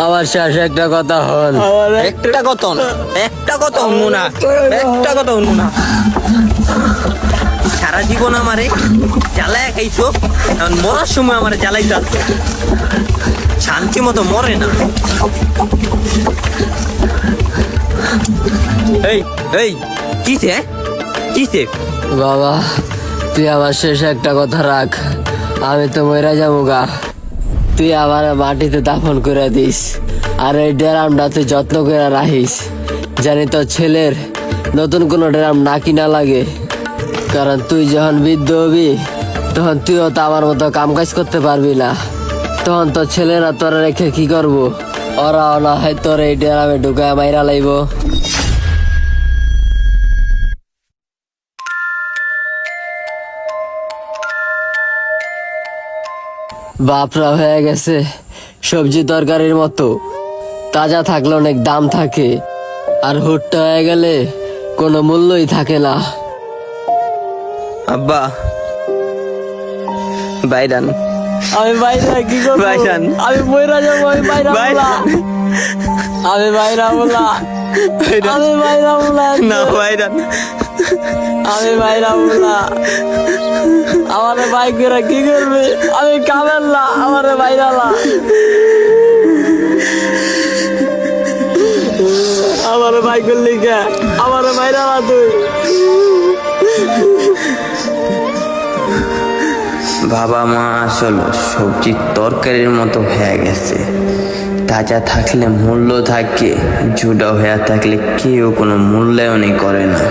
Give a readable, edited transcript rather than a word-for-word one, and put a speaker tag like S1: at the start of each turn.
S1: আমার শেষ একটা কথা হল।
S2: একটা কথা না, একটা কথা শুনবো না, একটা কথা শুনবো না। সারা জীবন আমারে জ্বালায় খাইছো, এখন মরার সময় আমারে জ্বালাইতে আসছো। শান্তি মতো মরে না। এই এই কিসে কিসে?
S1: বাবা, তুই আমার শেষ একটা কথা রাখ। আমি তো মইরা যাবো গা, তুই আমার মাটিতে দাফন করে দিস। আর এই ড্রামটা তুই যত্ন করে রাখিস, জানি তোর ছেলের নতুন কোনো ড্রাম না কিনা লাগে। কারণ তুই যখন বৃদ্ধ হবি, তখন তুইও তো আমার মতো কাম কাজ করতে পারবি না। তখন তোর ছেলেরা তোরা রেখে কি করবো? ওরা না হয় তোর এই ড্রামে ঢুকায় মাইরা লাইব। বাপরা হয়ে গেছে সবজি তরকারির মতো, তাজা থাকলে অনেক দাম থাকে, আর হুট্টা হয়ে গেলে কোনো মূল্যই থাকে না।
S2: আব্বা বাইরান,
S1: আমি বাইরে কি করব?
S2: ভাইজান।
S1: আমি মইরা যাবো। আমি বাইরে বলা,
S2: বাইরান
S1: আমি বাইরে বলা, আমি বাইরে বলা,
S2: না বাইরান,
S1: আমি বাইরে বলা। আমার বাইকেরা কি করবে? আমি কামেল না, আমার বাইরালা, আমার বাইকের লিখে আমার বাইরালা তুই।
S2: বাবা মা আসলে সবজির তরকারির মতো হয়ে গেছে। তাজা থাকলে মূল্য থাকে, জুড়া হয়ে থাকলে কেউ কোনো মূল্যায়নই করে না।